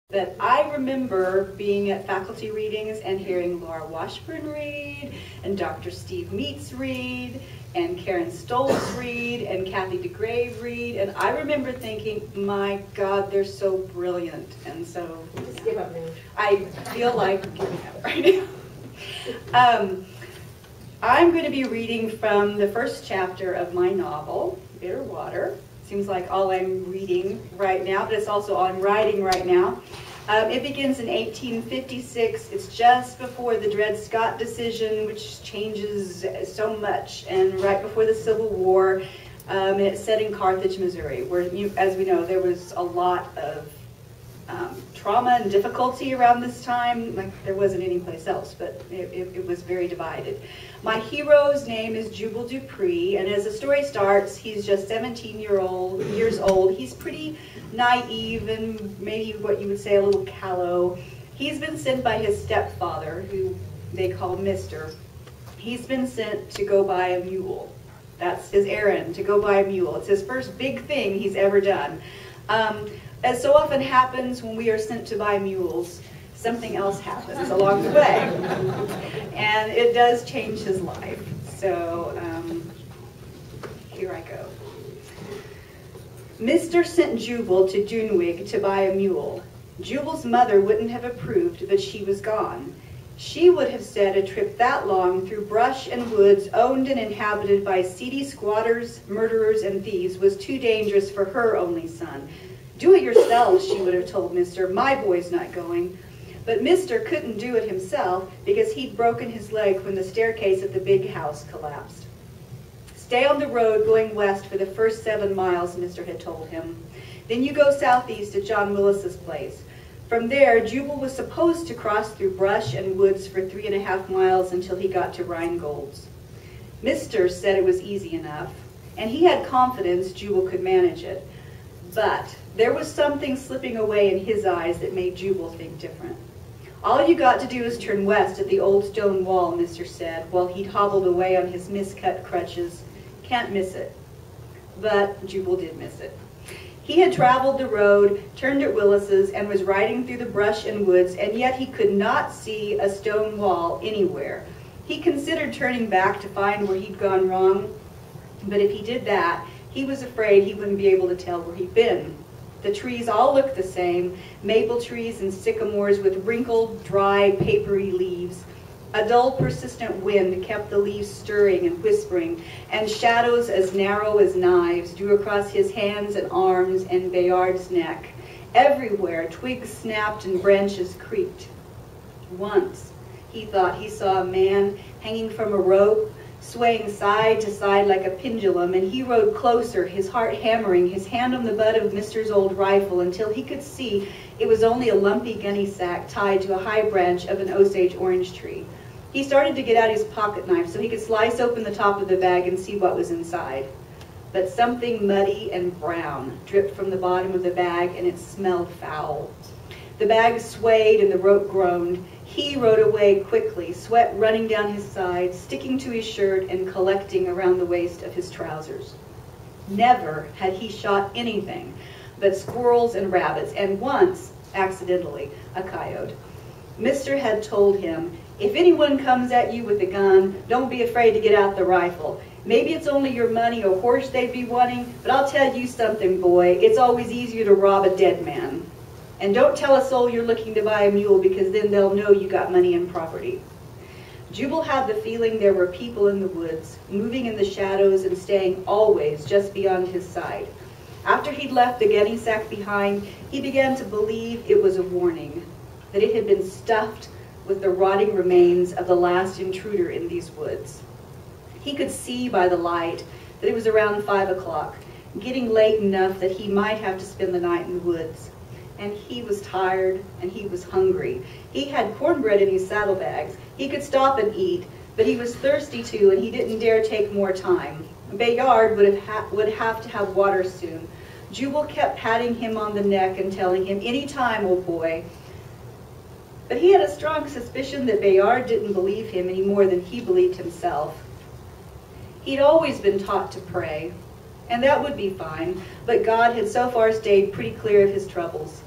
But I remember being at faculty readings and hearing Laura Washburn read, and Dr. Steve Meats read, and Karen Stoltz read, and Kathy DeGrave read, and I remember thinking, my God, they're so brilliant. And so Just give up now. I feel like giving up right now. I'm going to be reading from the first chapter of my novel, Bitter Water. Seems like all I'm reading right now, but it's also all I'm writing right now. It begins in 1856. It's just before the Dred Scott decision, which changes so much, and right before the Civil War. And it's set in Carthage, Missouri, where, as we know, there was a lot of trauma and difficulty around this time. Like there wasn't any place else, but it was very divided. My hero's name is Jubal Dupree, and as the story starts, he's just 17 years old. He's pretty naive and maybe what you would say a little callow. He's been sent by his stepfather, who they call Mr. He's been sent to go buy a mule. That's his errand, to go buy a mule. It's his first big thing he's ever done. As so often happens when we are sent to buy mules, something else happens along the way. And it does change his life. So here I go. Mr. sent Jubal to Dunwig to buy a mule. Jubal's mother wouldn't have approved, but she was gone. She would have said a trip that long through brush and woods owned and inhabited by seedy squatters, murderers, and thieves was too dangerous for her only son. Do it yourselves, she would have told Mr. My boy's not going. But Mr. couldn't do it himself because he'd broken his leg when the staircase at the big house collapsed. Stay on the road going west for the first 7 miles, Mr. had told him. Then you go southeast to John Willis's place. From there, Jubal was supposed to cross through brush and woods for 3.5 miles until he got to Rheingold's. Mr. said it was easy enough, and he had confidence Jubal could manage it. But there was something slipping away in his eyes that made Jubal think different. All you got to do is turn west at the old stone wall, Mr. said, while he'd hobbled away on his miscut crutches. Can't miss it. But Jubal did miss it. He had traveled the road, turned at Willis's, and was riding through the brush and woods, and yet he could not see a stone wall anywhere. He considered turning back to find where he'd gone wrong, but if he did that, he was afraid he wouldn't be able to tell where he'd been. The trees all looked the same, maple trees and sycamores with wrinkled, dry, papery leaves. A dull, persistent wind kept the leaves stirring and whispering, and shadows as narrow as knives drew across his hands and arms and Bayard's neck. Everywhere, twigs snapped and branches creaked. Once, he thought he saw a man hanging from a rope, swaying side to side like a pendulum, and he rode closer, his heart hammering, his hand on the butt of Mr.'s old rifle until he could see it was only a lumpy gunny sack tied to a high branch of an Osage orange tree. He started to get out his pocket knife so he could slice open the top of the bag and see what was inside. But something muddy and brown dripped from the bottom of the bag, and it smelled foul. The bag swayed and the rope groaned. He rode away quickly, sweat running down his sides, sticking to his shirt and collecting around the waist of his trousers. Never had he shot anything but squirrels and rabbits, and once, accidentally, a coyote. Mr. had told him, if anyone comes at you with a gun, don't be afraid to get out the rifle. Maybe it's only your money or horse they'd be wanting, but I'll tell you something, boy, it's always easier to rob a dead man. And don't tell a soul you're looking to buy a mule, because then they'll know you got money and property. Jubal had the feeling there were people in the woods, moving in the shadows and staying always just beyond his sight. After he'd left the gunny sack behind, he began to believe it was a warning, that it had been stuffed with the rotting remains of the last intruder in these woods. He could see by the light that it was around 5 o'clock, getting late enough that he might have to spend the night in the woods. And he was tired, and he was hungry. He had cornbread in his saddlebags. He could stop and eat, but he was thirsty too, and he didn't dare take more time. Bayard would have to have water soon. Jubal kept patting him on the neck and telling him, any time, old boy. But he had a strong suspicion that Bayard didn't believe him any more than he believed himself. He'd always been taught to pray, and that would be fine, but God had so far stayed pretty clear of his troubles.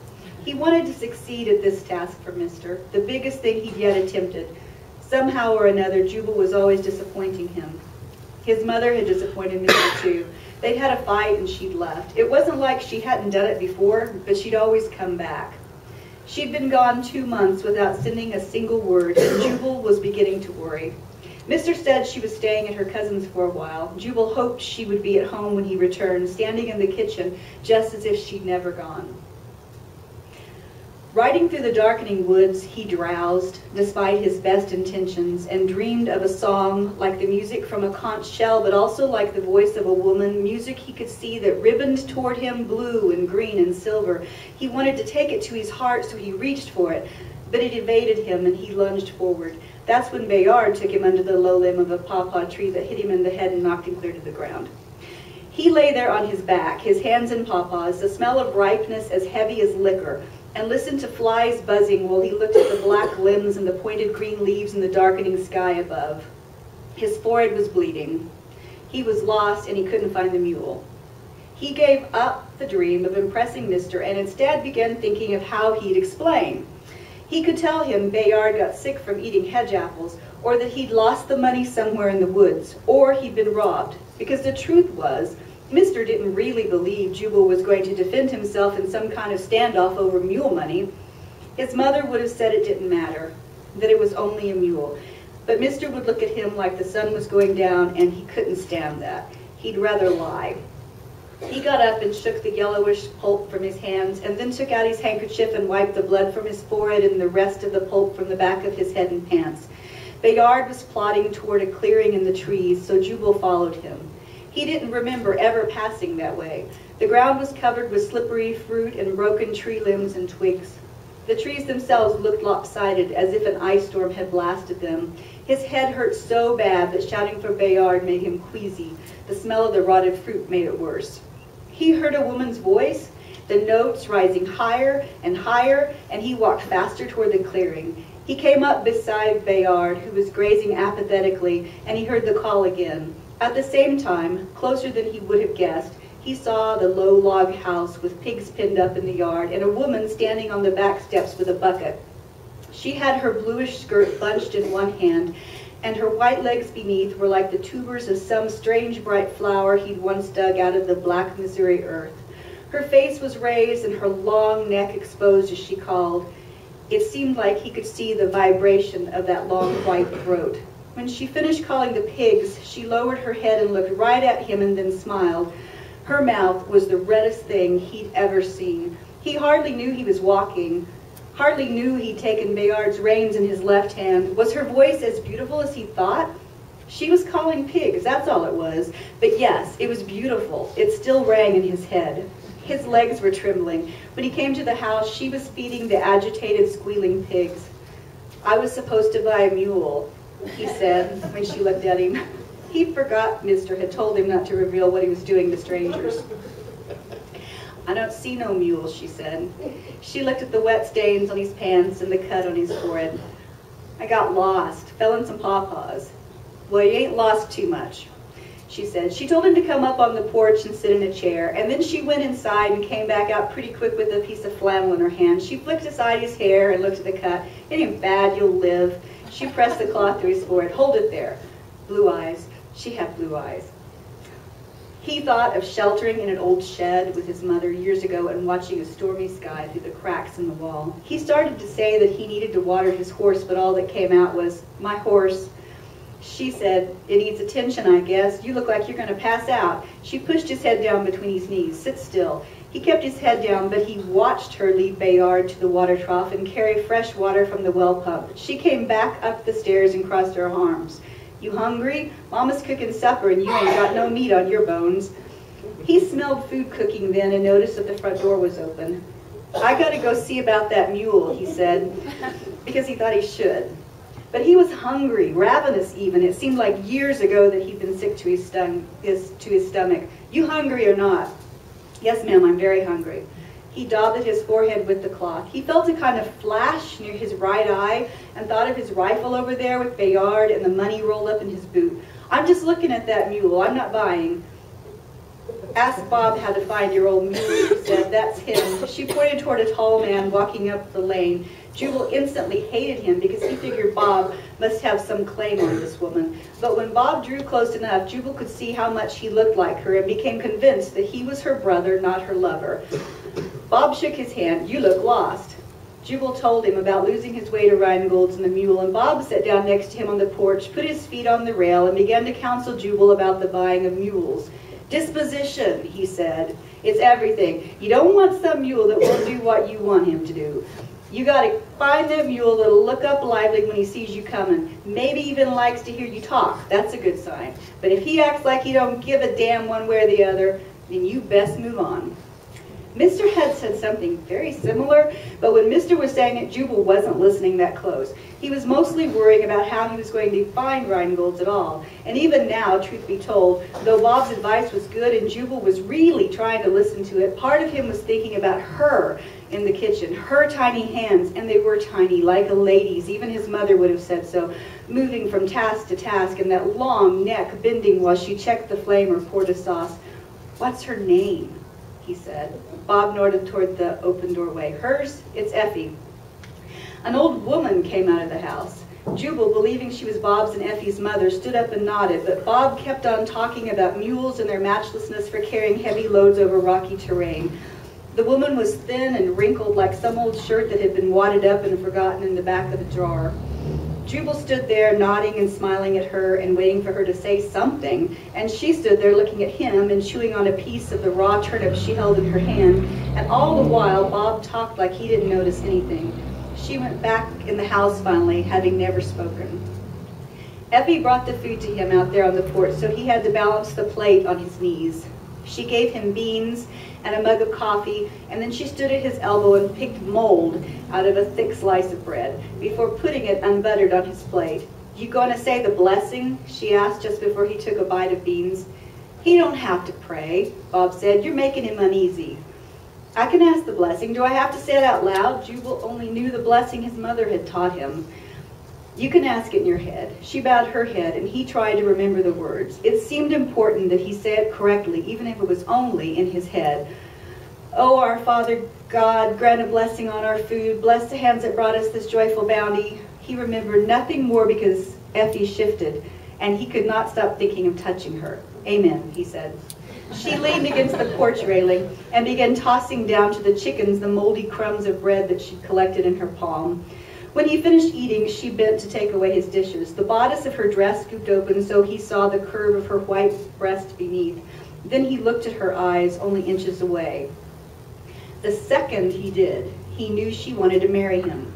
He wanted to succeed at this task for Mister, the biggest thing he'd yet attempted. Somehow or another, Jubal was always disappointing him. His mother had disappointed Mister too. They'd had a fight and she'd left. It wasn't like she hadn't done it before, but she'd always come back. She'd been gone 2 months without sending a single word, and Jubal was beginning to worry. Mister said she was staying at her cousin's for a while. Jubal hoped she would be at home when he returned, standing in the kitchen just as if she'd never gone. Riding through the darkening woods, he drowsed, despite his best intentions, and dreamed of a song like the music from a conch shell, but also like the voice of a woman, music he could see that ribboned toward him blue and green and silver. He wanted to take it to his heart, so he reached for it, but it evaded him, and he lunged forward. That's when Bayard took him under the low limb of a pawpaw tree that hit him in the head and knocked him clear to the ground. He lay there on his back, his hands in pawpaws, the smell of ripeness as heavy as liquor, and listened to flies buzzing while he looked at the black limbs and the pointed green leaves in the darkening sky above. His forehead was bleeding. He was lost, and he couldn't find the mule. He gave up the dream of impressing Mister and instead began thinking of how he'd explain. He could tell him Bayard got sick from eating hedge apples, or that he'd lost the money somewhere in the woods, or he'd been robbed, because the truth was, Mister didn't really believe Jubal was going to defend himself in some kind of standoff over mule money. His mother would have said it didn't matter, that it was only a mule. But Mister would look at him like the sun was going down, and he couldn't stand that. He'd rather lie. He got up and shook the yellowish pulp from his hands, and then took out his handkerchief and wiped the blood from his forehead and the rest of the pulp from the back of his head and pants. Bayard was plodding toward a clearing in the trees, so Jubal followed him. He didn't remember ever passing that way. The ground was covered with slippery fruit and broken tree limbs and twigs. The trees themselves looked lopsided, as if an ice storm had blasted them. His head hurt so bad that shouting for Bayard made him queasy. The smell of the rotted fruit made it worse. He heard a woman's voice, the notes rising higher, and he walked faster toward the clearing. He came up beside Bayard, who was grazing apathetically, and he heard the call again. At the same time, closer than he would have guessed, he saw the low log house with pigs pinned up in the yard and a woman standing on the back steps with a bucket. She had her bluish skirt bunched in one hand, and her white legs beneath were like the tubers of some strange bright flower he'd once dug out of the black Missouri earth. Her face was raised and her long neck exposed as she called. It seemed like he could see the vibration of that long white throat. When she finished calling the pigs, she lowered her head and looked right at him and then smiled. Her mouth was the reddest thing he'd ever seen. He hardly knew he was walking, hardly knew he'd taken Bayard's reins in his left hand. Was her voice as beautiful as he thought? She was calling pigs, that's all it was. But yes, it was beautiful. It still rang in his head. His legs were trembling. When he came to the house, she was feeding the agitated, squealing pigs. "I was supposed to buy a mule," he said when she looked at him. He forgot Mister had told him not to reveal what he was doing to strangers. "I don't see no mule," she said. She looked at the wet stains on his pants and the cut on his forehead. "I got lost, fell in some pawpaws." "Well, you ain't lost too much," she said. She told him to come up on the porch and sit in a chair, and then she went inside and came back out pretty quick with a piece of flannel in her hand. She flicked aside his hair and looked at the cut. "It ain't bad, you'll live." She pressed the cloth to his forehead. "Hold it there." Blue eyes. She had blue eyes. He thought of sheltering in an old shed with his mother years ago and watching a stormy sky through the cracks in the wall. He started to say that he needed to water his horse, but all that came out was, "My horse." She said, "It needs attention, I guess. You look like you're going to pass out." She pushed his head down between his knees. "Sit still." He kept his head down, but he watched her lead Bayard to the water trough and carry fresh water from the well pump. She came back up the stairs and crossed her arms. "You hungry? Mama's cooking supper and you ain't got no meat on your bones." He smelled food cooking then and noticed that the front door was open. "I got to go see about that mule," he said, because he thought he should. But he was hungry, ravenous even. It seemed like years ago that he'd been sick to his stomach. "You hungry or not?" "Yes, ma'am, I'm very hungry." He daubed at his forehead with the cloth. He felt a kind of flash near his right eye and thought of his rifle over there with Bayard and the money rolled up in his boot. "I'm just looking at that mule. I'm not buying." Ask Bob how to find your old mule, she said. That's him. She pointed toward a tall man walking up the lane. Jubal instantly hated him because he figured Bob must have some claim on this woman. But when Bob drew close enough, Jubal could see how much he looked like her and became convinced that he was her brother, not her lover. Bob shook his hand. You look lost. Jubal told him about losing his way to Rheingold's and the mule, and Bob sat down next to him on the porch, put his feet on the rail, and began to counsel Jubal about the buying of mules. Disposition, he said. It's everything. You don't want some mule that won't do what you want him to do. You got to find that mule that'll look up lively when he sees you coming. Maybe even likes to hear you talk. That's a good sign. But if he acts like he don't give a damn one way or the other, then you best move on. Mr. had said something very similar, but when Mr. was saying it, Jubal wasn't listening that close. He was mostly worrying about how he was going to find Rheingold's at all. And even now, truth be told, though Bob's advice was good and Jubal was really trying to listen to it, part of him was thinking about her in the kitchen, her tiny hands, and they were tiny, like a lady's. Even his mother would have said so, moving from task to task, and that long neck bending while she checked the flame or poured a sauce. What's her name? He said. Bob nodded toward the open doorway. Hers? It's Effie. An old woman came out of the house. Jubal, believing she was Bob's and Effie's mother, stood up and nodded, but Bob kept on talking about mules and their matchlessness for carrying heavy loads over rocky terrain. The woman was thin and wrinkled like some old shirt that had been wadded up and forgotten in the back of a drawer. Jubal stood there nodding and smiling at her and waiting for her to say something, and she stood there looking at him and chewing on a piece of the raw turnip she held in her hand, and all the while Bob talked like he didn't notice anything. She went back in the house finally, having never spoken. Effie brought the food to him out there on the porch, so he had to balance the plate on his knees. She gave him beans and a mug of coffee, and then she stood at his elbow and picked mold out of a thick slice of bread before putting it unbuttered on his plate. You going to say the blessing? She asked just before he took a bite of beans. He don't have to pray, Bob said. You're making him uneasy. I can ask the blessing. Do I have to say it out loud? Jubal only knew the blessing his mother had taught him. You can ask it in your head. She bowed her head, and he tried to remember the words. It seemed important that he say it correctly, even if it was only in his head. Oh, our Father God, grant a blessing on our food. Bless the hands that brought us this joyful bounty. He remembered nothing more because Effie shifted, and he could not stop thinking of touching her. Amen, he said. She leaned against the porch railing and began tossing down to the chickens the moldy crumbs of bread that she'd collected in her palm. When he finished eating, she bent to take away his dishes. The bodice of her dress scooped open so he saw the curve of her white breast beneath. Then he looked at her eyes only inches away. The second he did, he knew she wanted to marry him.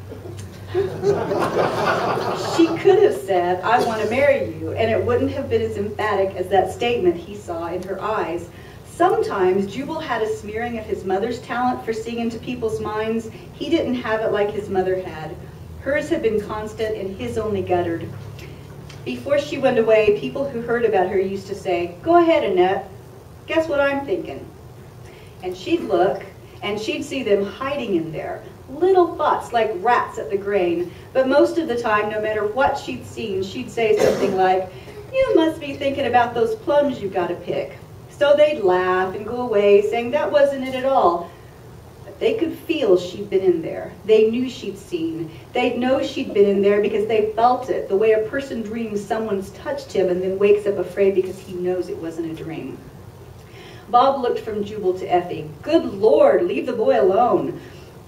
She could have said, I want to marry you, and it wouldn't have been as emphatic as that statement he saw in her eyes. Sometimes Jubal had a smearing of his mother's talent for seeing into people's minds. He didn't have it like his mother had. Hers had been constant and his only guttered. Before she went away, people who heard about her used to say, Go ahead, Annette. Guess what I'm thinking? And she'd look, and she'd see them hiding in there. Little thoughts like rats at the grain. But most of the time, no matter what she'd seen, she'd say something like, You must be thinking about those plums you've got to pick. So they'd laugh and go away, saying that wasn't it at all. But they could feel she'd been in there. They knew she'd seen. They'd know she'd been in there because they felt it, the way a person dreams someone's touched him and then wakes up afraid because he knows it wasn't a dream. Bob looked from Jubal to Effie. Good Lord, leave the boy alone.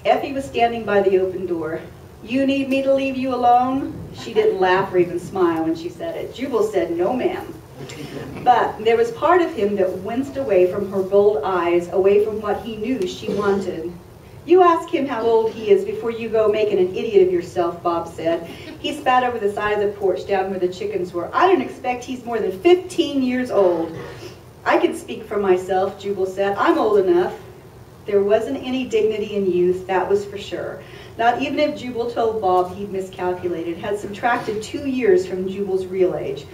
Effie was standing by the open door. You need me to leave you alone? She didn't laugh or even smile when she said it. Jubal said, No, ma'am. But there was part of him that winced away from her bold eyes, away from what he knew she wanted. You ask him how old he is before you go making an idiot of yourself, Bob said. He spat over the side of the porch down where the chickens were. I don't expect he's more than 15 years old. I can speak for myself, Jubal said. I'm old enough. There wasn't any dignity in youth, that was for sure. Not even if Jubal told Bob he'd miscalculated, had subtracted 2 years from Jubal's real age.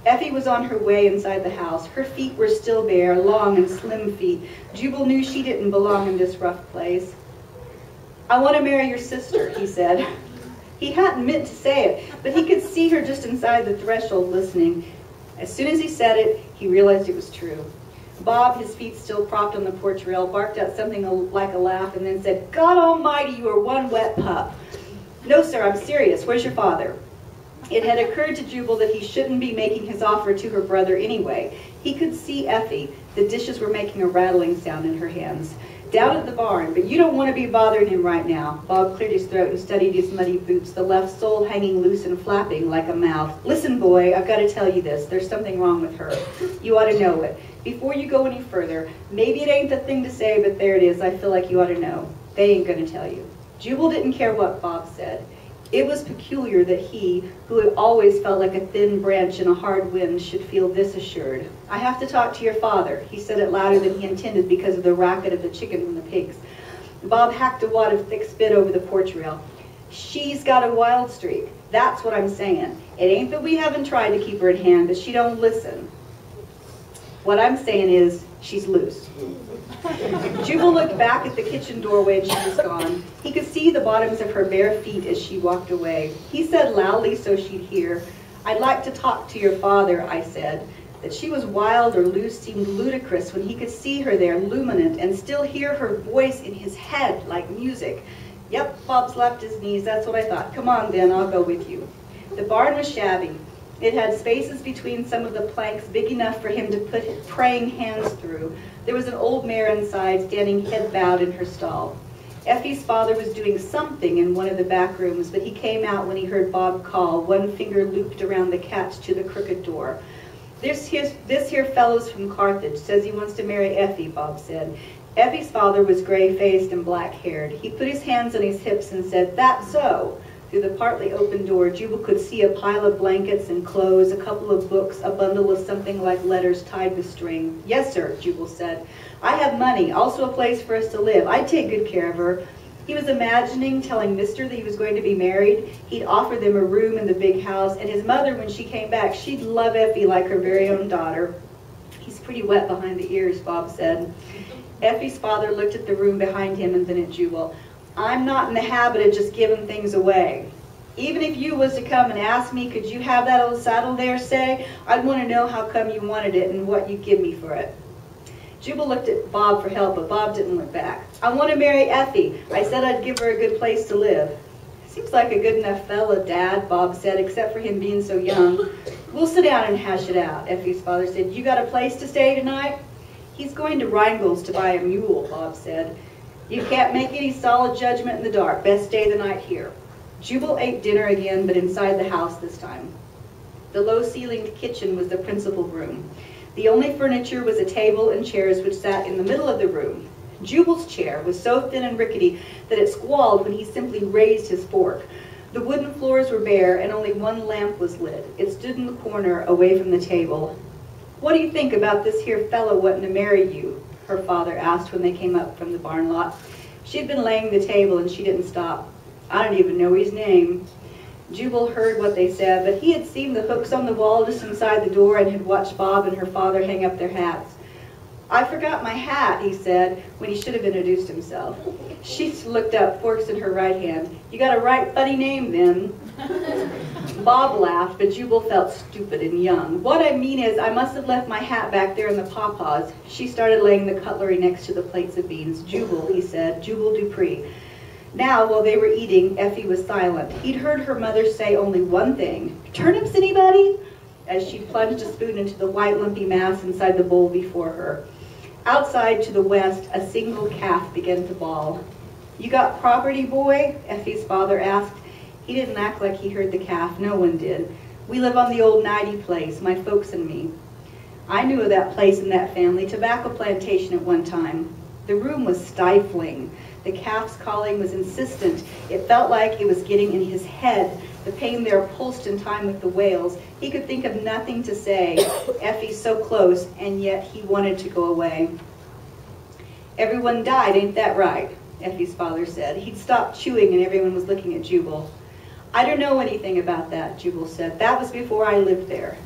Effie was on her way inside the house. Her feet were still bare, long and slim feet. Jubal knew she didn't belong in this rough place. I want to marry your sister, he said. He hadn't meant to say it, but he could see her just inside the threshold listening. As soon as he said it, he realized it was true. Bob, his feet still propped on the porch rail, barked out something like a laugh and then said, "God almighty, you are one wet pup." "No, sir, I'm serious. Where's your father?" It had occurred to Jubal that he shouldn't be making his offer to her brother anyway. He could see Effie. The dishes were making a rattling sound in her hands. "Down at the barn, but you don't want to be bothering him right now." Bob cleared his throat and studied his muddy boots, the left sole hanging loose and flapping like a mouth. "Listen, boy, I've got to tell you this. There's something wrong with her. You ought to know it. Before you go any further, maybe it ain't the thing to say, but there it is. I feel like you ought to know. They ain't going to tell you." Jubal didn't care what Bob said. It was peculiar that he, who had always felt like a thin branch in a hard wind, should feel this assured. "I have to talk to your father." He said it louder than he intended because of the racket of the chickens and the pigs. Bob hacked a wad of thick spit over the porch rail. "She's got a wild streak. That's what I'm saying. It ain't that we haven't tried to keep her in hand, but she don't listen. What I'm saying is, she's loose." Jubal looked back at the kitchen doorway and she was gone. He could see the bottoms of her bare feet as she walked away. He said loudly so she'd hear, "I'd like to talk to your father," I said. That she was wild or loose seemed ludicrous when he could see her there, luminant, and still hear her voice in his head like music. "Yep," Bob slapped his knees, "that's what I thought. Come on then, I'll go with you." The barn was shabby. It had spaces between some of the planks big enough for him to put his praying hands through. There was an old mare inside, standing head bowed in her stall. Effie's father was doing something in one of the back rooms, but he came out when he heard Bob call, one finger looped around the catch to the crooked door. This here fellow's from Carthage, says he wants to marry Effie," Bob said. Effie's father was gray-faced and black-haired. He put his hands on his hips and said, "That's so." Through the partly open door, Jubal could see a pile of blankets and clothes, a couple of books, a bundle of something like letters tied with string. "Yes, sir," Jubal said. "I have money, also a place for us to live. I'd take good care of her." He was imagining telling Mister that he was going to be married. He'd offer them a room in the big house, and his mother, when she came back, she'd love Effie like her very own daughter. "He's pretty wet behind the ears," Bob said. Effie's father looked at the room behind him and then at Jubal. "I'm not in the habit of just giving things away. Even if you was to come and ask me, could you have that old saddle there, say, I'd want to know how come you wanted it and what you'd give me for it." Jubal looked at Bob for help, but Bob didn't look back. "I want to marry Effie. I said I'd give her a good place to live." "Seems like a good enough fella, Dad," Bob said, "except for him being so young." "We'll sit down and hash it out," Effie's father said. "You got a place to stay tonight?" "He's going to Rheingold's to buy a mule," Bob said. "You can't make any solid judgment in the dark. Best stay the night here." Jubal ate dinner again, but inside the house this time. The low-ceilinged kitchen was the principal room. The only furniture was a table and chairs which sat in the middle of the room. Jubal's chair was so thin and rickety that it squalled when he simply raised his fork. The wooden floors were bare and only one lamp was lit. It stood in the corner away from the table. "What do you think about this here fellow wanting to marry you?" her father asked when they came up from the barn lot. She'd been laying the table and she didn't stop. "I don't even know his name." Jubal heard what they said, but he had seen the hooks on the wall just inside the door and had watched Bob and her father hang up their hats. "I forgot my hat," he said, when he should have introduced himself. She looked up, forks in her right hand. "You got a right funny name, then." Bob laughed, but Jubal felt stupid and young. "What I mean is, I must have left my hat back there in the pawpaws." She started laying the cutlery next to the plates of beans. "Jubal," he said, "Jubal Dupree." Now, while they were eating, Effie was silent. He'd heard her mother say only one thing, "Turnips, anybody?" as she plunged a spoon into the white lumpy mass inside the bowl before her. Outside to the west, a single calf began to bawl. "You got property, boy?" Effie's father asked. He didn't act like he heard the calf. No one did. "We live on the old Nighty place, my folks and me." I knew of that place and that family, tobacco plantation at one time. The room was stifling. The calf's calling was insistent. It felt like it was getting in his head. The pain there pulsed in time with the wails. He could think of nothing to say. Effie so close, and yet he wanted to go away. "Everyone died, ain't that right?" Effie's father said. He'd stopped chewing and everyone was looking at Jubal. "I don't know anything about that," Jubal said. "That was before I lived there."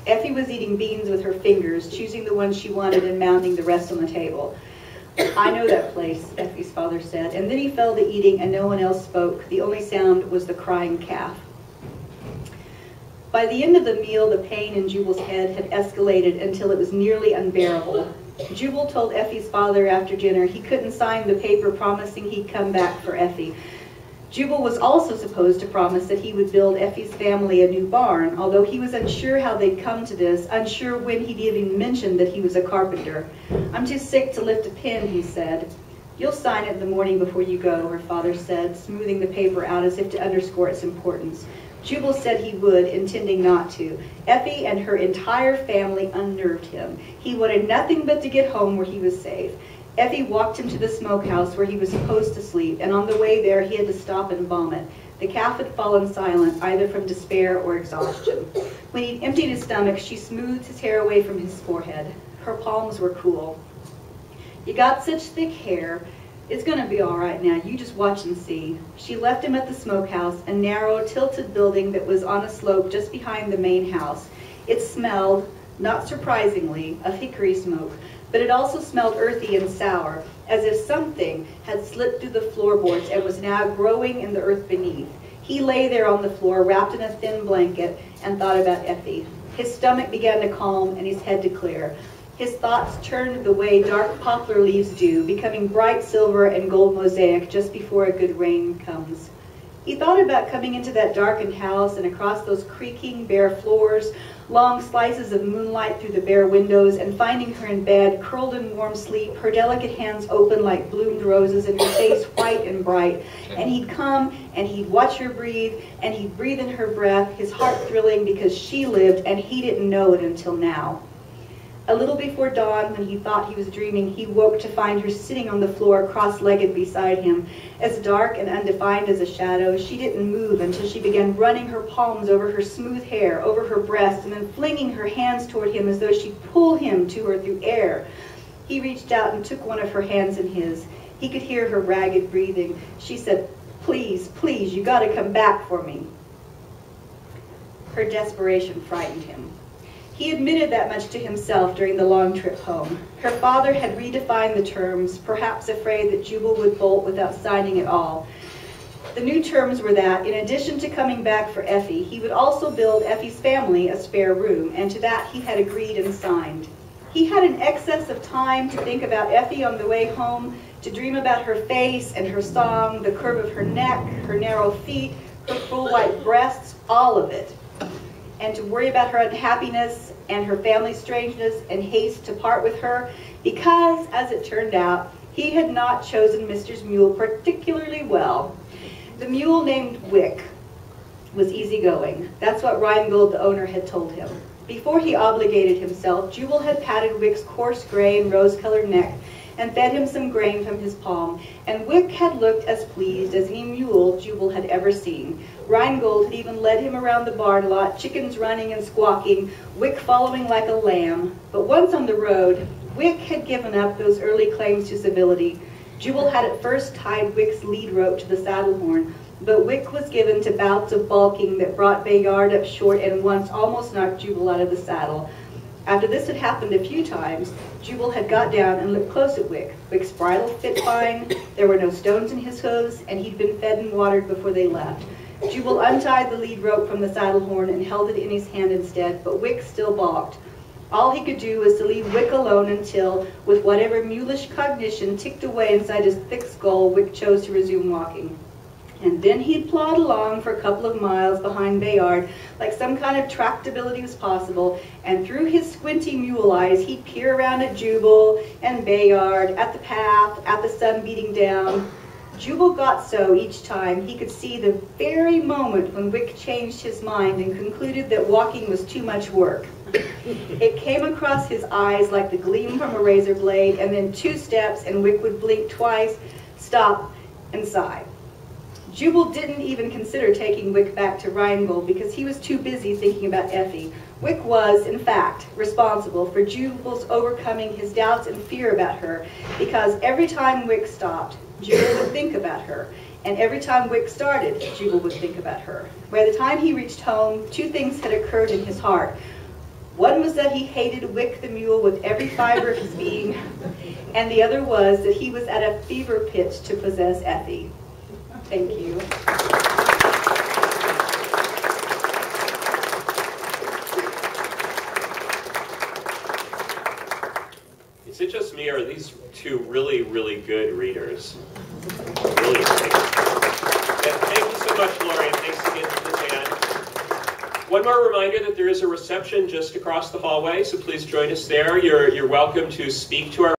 Effie was eating beans with her fingers, choosing the one she wanted and mounting the rest on the table. "I know that place," Effie's father said, and then he fell to eating and no one else spoke. The only sound was the crying calf. By the end of the meal, the pain in Jubal's head had escalated until it was nearly unbearable. Jubal told Effie's father after dinner he couldn't sign the paper promising he'd come back for Effie. Jubal was also supposed to promise that he would build Effie's family a new barn, although he was unsure how they'd come to this, unsure when he'd even mentioned that he was a carpenter. "I'm too sick to lift a pin," he said. "You'll sign it the morning before you go," her father said, smoothing the paper out as if to underscore its importance. Jubal said he would, intending not to. Effie and her entire family unnerved him. He wanted nothing but to get home where he was safe. Effie walked him to the smokehouse where he was supposed to sleep, and on the way there he had to stop and vomit. The calf had fallen silent, either from despair or exhaustion. When he'd emptied his stomach, she smoothed his hair away from his forehead. Her palms were cool. "You got such thick hair. It's going to be all right now. You just watch and see." She left him at the smokehouse, a narrow, tilted building that was on a slope just behind the main house. It smelled, not surprisingly, of hickory smoke, but it also smelled earthy and sour, as if something had slipped through the floorboards and was now growing in the earth beneath. He lay there on the floor, wrapped in a thin blanket, and thought about Effie. His stomach began to calm and his head to clear. His thoughts turned the way dark poplar leaves do, becoming bright silver and gold mosaic just before a good rain comes. He thought about coming into that darkened house and across those creaking bare floors, long slices of moonlight through the bare windows, and finding her in bed, curled in warm sleep, her delicate hands open like bloomed roses and her face white and bright. And he'd come and he'd watch her breathe, and he'd breathe in her breath, his heart thrilling because she lived and he didn't know it until now. A little before dawn, when he thought he was dreaming, he woke to find her sitting on the floor cross-legged beside him. As dark and undefined as a shadow, she didn't move until she began running her palms over her smooth hair, over her breast, and then flinging her hands toward him as though she'd pull him to her through air. He reached out and took one of her hands in his. He could hear her ragged breathing. She said, "Please, please, you gotta come back for me." Her desperation frightened him. He admitted that much to himself during the long trip home. Her father had redefined the terms, perhaps afraid that Jubal would bolt without signing at all. The new terms were that, in addition to coming back for Effie, he would also build Effie's family a spare room, and to that he had agreed and signed. He had an excess of time to think about Effie on the way home, to dream about her face and her song, the curve of her neck, her narrow feet, her full white breasts, all of it. And to worry about her unhappiness and her family's strangeness and haste to part with her, because, as it turned out, he had not chosen Mr. Mule particularly well. The mule named Wick was easygoing. That's what Reingold, the owner, had told him. Before he obligated himself, Jubal had patted Wick's coarse gray and rose-colored neck and fed him some grain from his palm, and Wick had looked as pleased as any mule Jubal had ever seen. Reingold had even led him around the barn lot, chickens running and squawking, Wick following like a lamb. But once on the road, Wick had given up those early claims to civility. Jubal had at first tied Wick's lead rope to the saddle horn, but Wick was given to bouts of balking that brought Bayard up short and once almost knocked Jubal out of the saddle. After this had happened a few times, Jubal had got down and looked close at Wick. Wick's bridle fit fine, there were no stones in his hooves, and he'd been fed and watered before they left. Jubal untied the lead rope from the saddle horn and held it in his hand instead, but Wick still balked. All he could do was to leave Wick alone until, with whatever mulish cognition ticked away inside his thick skull, Wick chose to resume walking. And then he'd plod along for a couple of miles behind Bayard, like some kind of tractability was possible, and through his squinty mule eyes he'd peer around at Jubal and Bayard, at the path, at the sun beating down. Jubal got so each time he could see the very moment when Wick changed his mind and concluded that walking was too much work. It came across his eyes like the gleam from a razor blade, and then 2 steps and Wick would blink twice, stop, and sigh. Jubal didn't even consider taking Wick back to Reingold because he was too busy thinking about Effie. Wick was, in fact, responsible for Jubal's overcoming his doubts and fear about her, because every time Wick stopped, Jubal would think about her, and every time Wick started, Jubal would think about her. By the time he reached home, 2 things had occurred in his heart. One was that he hated Wick the mule with every fiber of his being, and the other was that he was at a fever pitch to possess Effie. Thank you. It's interesting two really, really good readers. Really great. And thank you so much, Lori, and thanks again to Lizanne. One more reminder that there is a reception just across the hallway, so please join us there. You're welcome to speak to our